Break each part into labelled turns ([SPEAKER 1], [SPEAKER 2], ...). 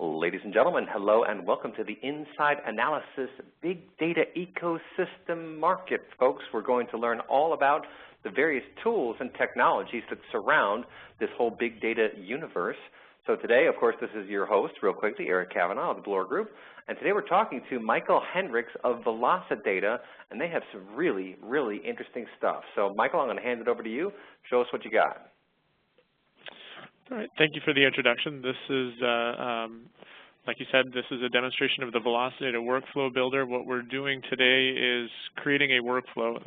[SPEAKER 1] Ladies and gentlemen, hello and welcome to the Inside Analysis Big Data Ecosystem Market. Folks, we're going to learn all about the various tools and technologies that surround this whole big data universe. So today, of course, this is your host, real quickly, Eric Cavanaugh of the Bloor Group. And today we're talking to Michael Hendricks of VelociData, and they have some really, really interesting stuff. So Michael, I'm going to hand it over to you. Show us what you got.
[SPEAKER 2] All right, thank you for the introduction. This is, like you said, this is a demonstration of the VelociData Workflow Builder. What we're doing today is creating a workflow,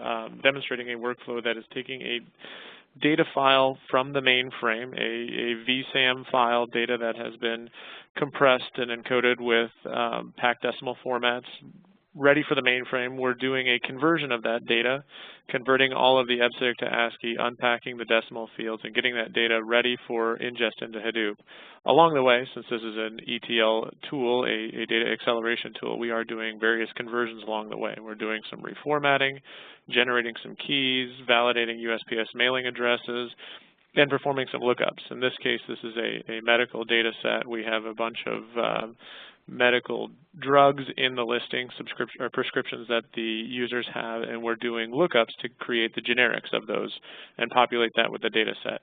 [SPEAKER 2] demonstrating a workflow that is taking a data file from the mainframe, a VSAM file, data that has been compressed and encoded with packed decimal formats, ready for the mainframe. We're doing a conversion of that data, converting all of the EBCDIC to ASCII, unpacking the decimal fields, and getting that data ready for ingest into Hadoop. Along the way, since this is an ETL tool, a data acceleration tool, we are doing various conversions along the way. We're doing some reformatting, generating some keys, validating USPS mailing addresses, and performing some lookups. In this case, this is a medical data set. We have a bunch of medical drugs in the listing, prescriptions that the users have, and we're doing lookups to create the generics of those and populate that with the data set.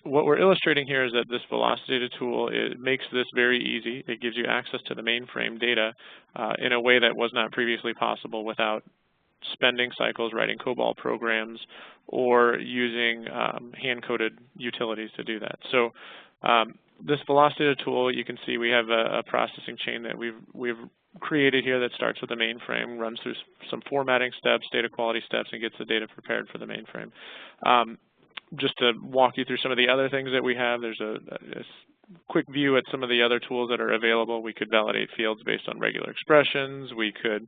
[SPEAKER 2] What we're illustrating here is that this VelociData tool, it makes this very easy. It gives you access to the mainframe data in a way that was not previously possible without spending cycles writing COBOL programs or using hand-coded utilities to do that. So this VelociData tool, you can see we have a processing chain that we've created here that starts with the mainframe, runs through some formatting steps, data quality steps, and gets the data prepared for the mainframe. Just to walk you through some of the other things that we have, there's a quick view at some of the other tools that are available. We could validate fields based on regular expressions. We could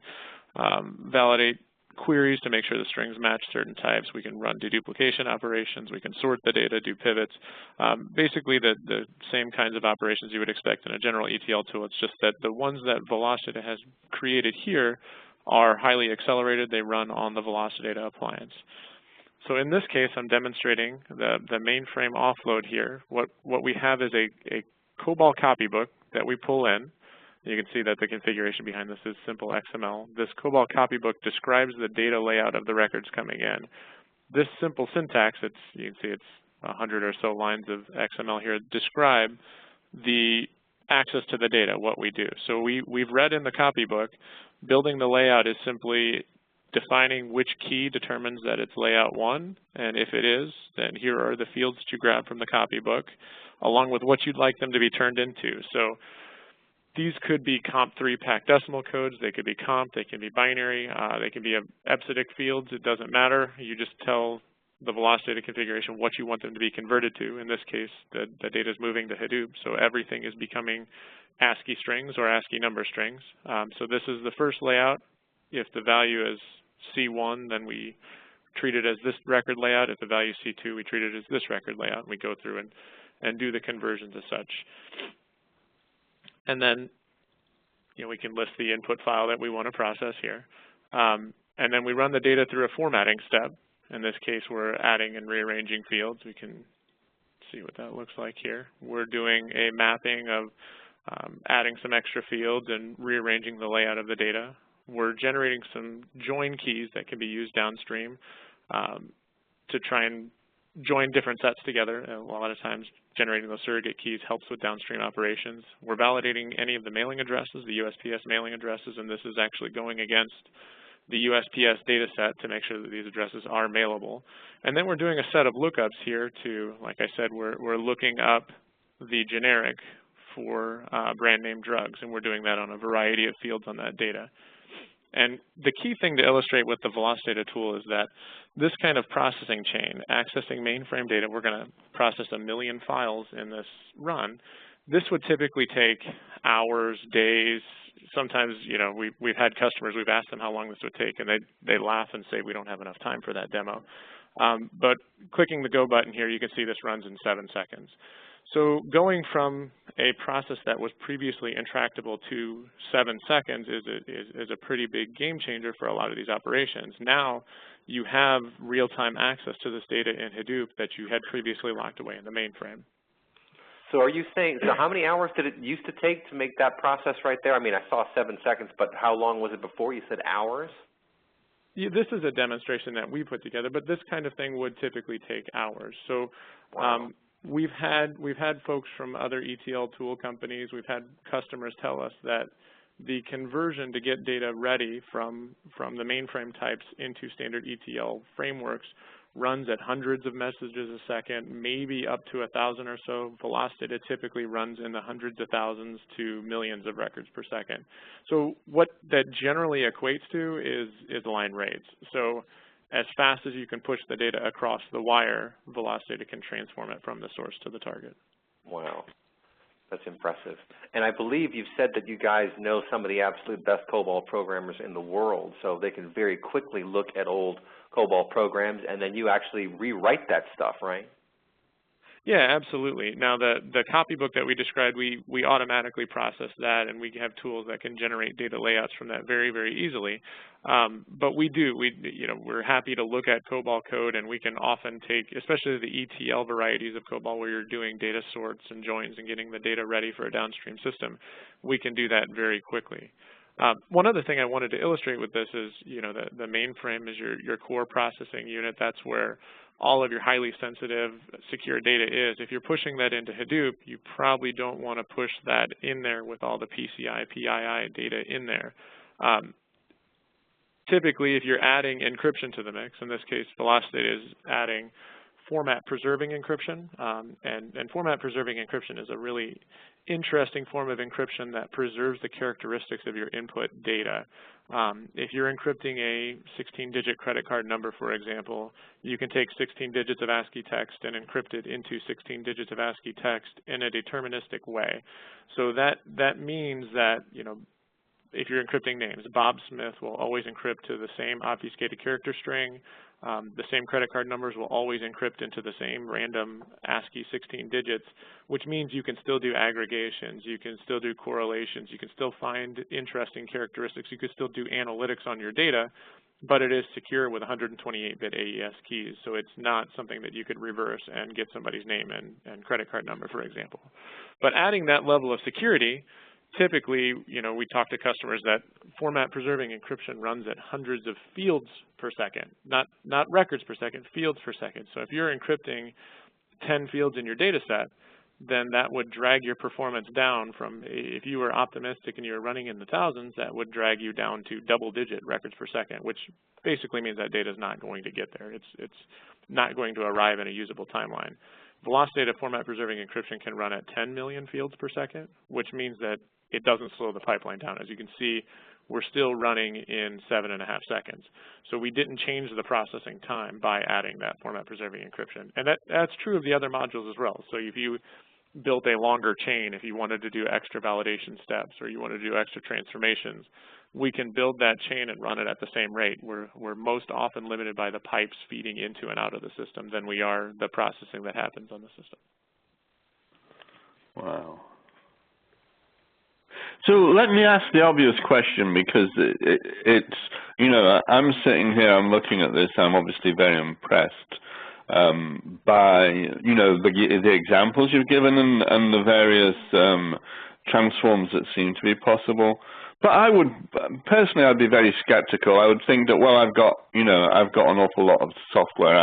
[SPEAKER 2] validate queries to make sure the strings match certain types. We can run deduplication operations. We can sort the data, do pivots. Basically, the same kinds of operations you would expect in a general ETL tool. It's just that the ones that VelociData has created here are highly accelerated. They run on the VelociData appliance. So in this case, I'm demonstrating the mainframe offload here. What we have is a COBOL copybook that we pull in. You can see that the configuration behind this is simple XML. This COBOL copybook describes the data layout of the records coming in. This simple syntax, you can see it's 100 or so lines of XML here, describe the access to the data, what we do. So we've read in the copybook, building the layout is simply defining which key determines that it's layout 1, and if it is, then here are the fields that you grab from the copybook, along with what you'd like them to be turned into. So these could be comp3 packed decimal codes, they could be comp, they can be binary, they can be EBCDIC fields, it doesn't matter. You just tell the VelociData configuration what you want them to be converted to. In this case, the data is moving to Hadoop, so everything is becoming ASCII strings or ASCII number strings. So this is the first layout. If the value is C1, then we treat it as this record layout. If the value is C2, we treat it as this record layout. We go through and do the conversions as such. And then we can list the input file that we want to process here. And then we run the data through a formatting step. In this case, we're adding and rearranging fields. We can see what that looks like here. We're doing a mapping of adding some extra fields and rearranging the layout of the data. We're generating some join keys that can be used downstream to try and join different sets together. A lot of times generating those surrogate keys helps with downstream operations. We're validating any of the mailing addresses, the USPS mailing addresses, and this is actually going against the USPS data set to make sure that these addresses are mailable. And then we're doing a set of lookups here to, like I said, we're looking up the generic for brand name drugs, and we're doing that on a variety of fields on that data. And the key thing to illustrate with the VelociData tool is that this kind of processing chain, accessing mainframe data, we're going to process 1 million files in this run. This would typically take hours, days. Sometimes, we've had customers, we've asked them how long this would take, and they laugh and say we don't have enough time for that demo. But clicking the go button here, you can see this runs in 7 seconds. So going from a process that was previously intractable to 7 seconds is a pretty big game changer for a lot of these operations. Now you have real-time access to this data in Hadoop that you had previously locked away in the mainframe.
[SPEAKER 1] So are you saying, so how many hours did it used to take to make that process right there? I mean, I saw 7 seconds, but how long was it before? You said hours?
[SPEAKER 2] Yeah, this is a demonstration that we put together, but this kind of thing would typically take hours. So
[SPEAKER 1] Wow.
[SPEAKER 2] we've had folks from other ETL tool companies, we've had customers tell us that the conversion to get data ready from the mainframe types into standard ETL frameworks runs at hundreds of messages a second, maybe up to 1,000 or so. VelociData typically runs in the hundreds of thousands to millions of records per second. So what that generally equates to is line rates. So as fast as you can push the data across the wire, VelociData can transform it from the source to the target.
[SPEAKER 1] Wow. That's impressive. And I believe you've said that you guys know some of the absolute best COBOL programmers in the world, so they can very quickly look at old COBOL programs, and then you actually rewrite that stuff, right?
[SPEAKER 2] Yeah, absolutely. Now, the copybook that we described, we automatically process that, and we have tools that can generate data layouts from that very, very easily. But we're happy to look at COBOL code, and we can often take, especially the ETL varieties of COBOL, where you're doing data sorts and joins and getting the data ready for a downstream system. We can do that very quickly. One other thing I wanted to illustrate with this is, the mainframe is your core processing unit. That's where all of your highly sensitive, secure data is. If you're pushing that into Hadoop, you probably don't want to push that in there with all the PCI, PII data in there. Typically, if you're adding encryption to the mix, in this case, VelociData is adding format preserving encryption, and format preserving encryption is a really interesting form of encryption that preserves the characteristics of your input data. If you're encrypting a 16-digit credit card number, for example, you can take 16 digits of ASCII text and encrypt it into 16 digits of ASCII text in a deterministic way. So that means that, if you're encrypting names, Bob Smith will always encrypt to the same obfuscated character string. The same credit card numbers will always encrypt into the same random ASCII 16 digits, which means you can still do aggregations, you can still do correlations, you can still find interesting characteristics, you can still do analytics on your data, but it is secure with 128-bit AES keys, so it's not something that you could reverse and get somebody's name and credit card number, for example. But adding that level of security, typically, we talk to customers that format preserving encryption runs at hundreds of fields per second, not records per second, fields per second. So if you're encrypting 10 fields in your data set, then that would drag your performance down from, if you were optimistic and you were running in the thousands, that would drag you down to double-digit records per second, which basically means that data is not going to get there. It's not going to arrive in a usable timeline. VelociData format preserving encryption can run at 10 million fields per second, which means that it doesn't slow the pipeline down. As you can see, we're still running in 7.5 seconds. So we didn't change the processing time by adding that format preserving encryption. And that's true of the other modules as well. So if you built a longer chain, if you wanted to do extra validation steps or you wanted to do extra transformations, we can build that chain and run it at the same rate. We're most often limited by the pipes feeding into and out of the system than we are the processing that happens on the system.
[SPEAKER 3] Wow. So let me ask the obvious question, because it's, I'm sitting here, I'm looking at this, I'm obviously very impressed by, the examples you've given and the various transforms that seem to be possible. But personally, I'd be very skeptical. I would think that, well, I've got an awful lot of software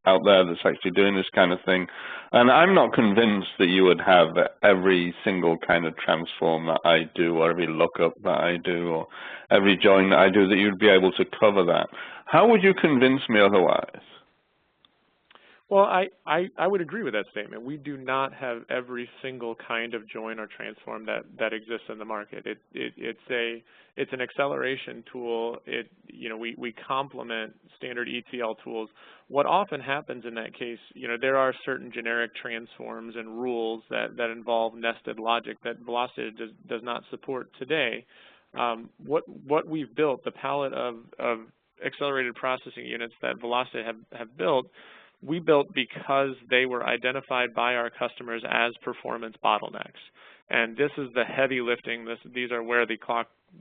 [SPEAKER 3] out there that's actually doing this kind of thing. And I'm not convinced that you would have every single kind of transform that I do, or every lookup that I do, or every join that I do, that you'd be able to cover that. How would you convince me otherwise?
[SPEAKER 2] Well, I would agree with that statement. We do not have every single kind of join or transform that exists in the market. It's an acceleration tool. We complement standard ETL tools. What often happens in that case, there are certain generic transforms and rules that involve nested logic that VelociData does not support today. What we've built, the palette of accelerated processing units that VelociData have built, we built because they were identified by our customers as performance bottlenecks. And this is the heavy lifting. These are where the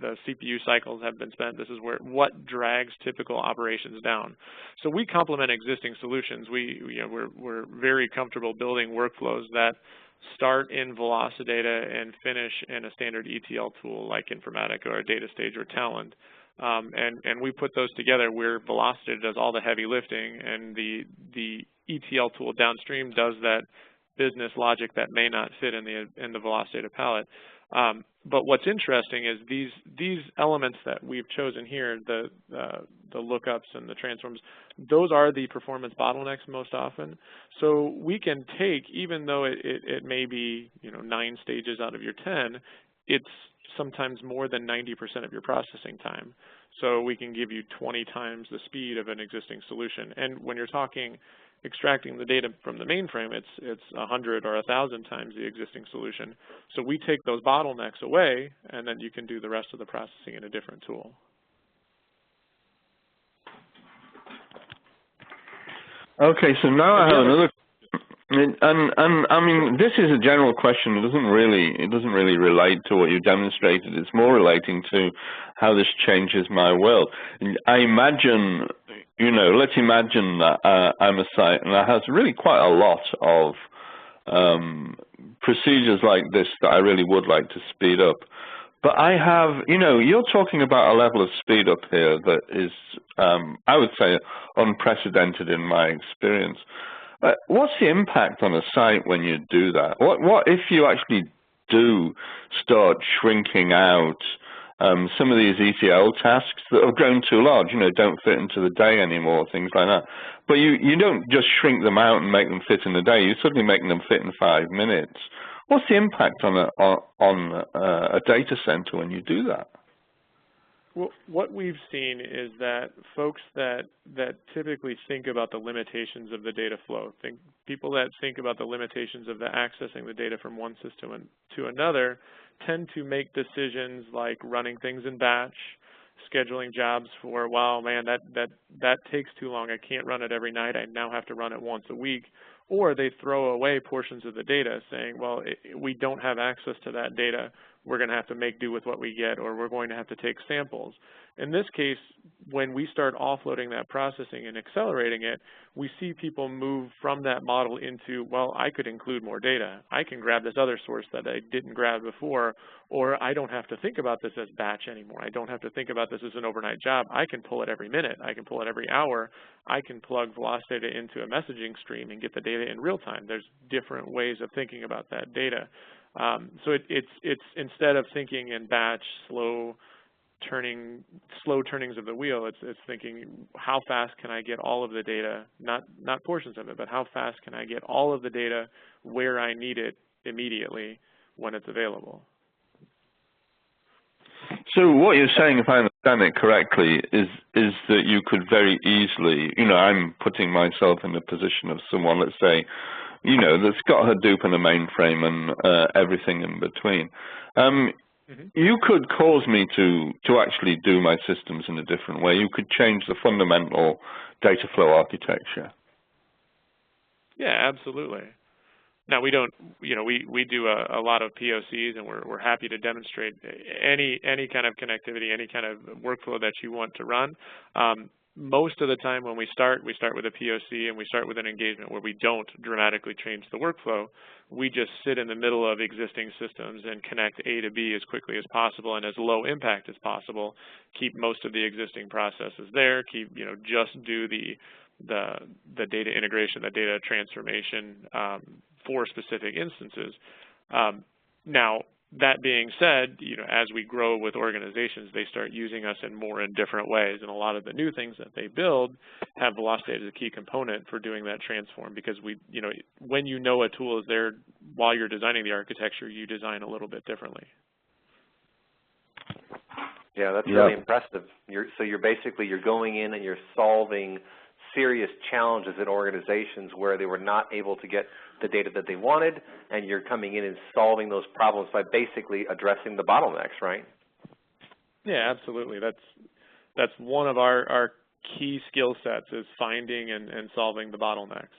[SPEAKER 2] CPU cycles have been spent. This is what drags typical operations down. So we complement existing solutions. We're very comfortable building workflows that start in VelociData and finish in a standard ETL tool like Informatica or DataStage or Talend. And we put those together where VelociData does all the heavy lifting, and the ETL tool downstream does that business logic that may not fit in the VelociData palette. But what's interesting is these elements that we've chosen here, the lookups and the transforms, those are the performance bottlenecks most often. So we can take, even though it may be 9 stages out of your 10, it's sometimes more than 90% of your processing time. So we can give you 20 times the speed of an existing solution. And when you're talking extracting the data from the mainframe, it's 100 or 1,000 times the existing solution. So we take those bottlenecks away, and then you can do the rest of the processing in a different tool.
[SPEAKER 3] Okay, so now I have another. And I mean, this is a general question. It doesn't really relate to what you demonstrated. It's more relating to how this changes my world. I imagine, let's imagine that I'm a site and that has really quite a lot of procedures like this that I really would like to speed up. But I have, you're talking about a level of speed up here that is, I would say, unprecedented in my experience. What's the impact on a site when you do that? What if you actually do start shrinking out some of these ETL tasks that have grown too large, don't fit into the day anymore, things like that. But you don't just shrink them out and make them fit in the day. You're suddenly making them fit in 5 minutes. What's the impact on a data center when you do that?
[SPEAKER 2] Well, what we've seen is that folks that typically think about the limitations of the data flow, people that think about the limitations of the accessing the data from one system to another, tend to make decisions like running things in batch, scheduling jobs for, wow, man, that takes too long. I can't run it every night. I now have to run it once a week. Or they throw away portions of the data saying, well, we don't have access to that data. We're going to have to make do with what we get, or we're going to have to take samples. In this case, when we start offloading that processing and accelerating it, we see people move from that model into, well, I could include more data. I can grab this other source that I didn't grab before, or I don't have to think about this as batch anymore. I don't have to think about this as an overnight job. I can pull it every minute. I can pull it every hour. I can plug VelociData into a messaging stream and get the data in real time. There's different ways of thinking about that data. So it's instead of thinking in batch, slow turnings of the wheel, it's thinking how fast can I get all of the data, not portions of it, but how fast can I get all of the data where I need it immediately when it's available.
[SPEAKER 3] So what you're saying, if I understand it correctly, is that you could very easily, I'm putting myself in the position of someone, let's say, that's got Hadoop and a mainframe and everything in between. You could cause me to actually do my systems in a different way. You could change the fundamental data flow architecture. Yeah,
[SPEAKER 2] absolutely. Now we don't, we do a lot of POCs, and we're happy to demonstrate any kind of connectivity, any kind of workflow that you want to run. Most of the time when we start with a POC and we start with an engagement where we don't dramatically change the workflow. We just sit in the middle of existing systems and connect A to B as quickly as possible and as low impact as possible. Keep most of the existing processes there. Keep, just do the data integration, the data transformation for specific instances. Now, that being said, as we grow with organizations, they start using us in more and different ways, and a lot of the new things that they build have VelociData as a key component for doing that transform, because when a tool is there while you're designing the architecture, you design a little bit differently.
[SPEAKER 1] Yeah, that's really impressive. So you're going in and you're solving serious challenges in organizations where they were not able to get the data that they wanted, and you're coming in and solving those problems by basically addressing the bottlenecks, right?
[SPEAKER 2] Yeah, absolutely. That's one of our key skill sets, is finding and solving the bottlenecks.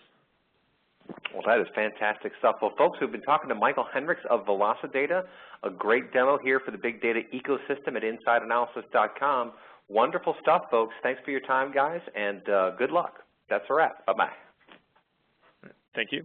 [SPEAKER 1] Well, that is fantastic stuff. Well, folks, we've been talking to Michael Hendricks of VelociData, a great demo here for the big data ecosystem at InsideAnalysis.com. Wonderful stuff, folks. Thanks for your time, guys, and good luck. That's a wrap. Bye-bye.
[SPEAKER 2] Thank you.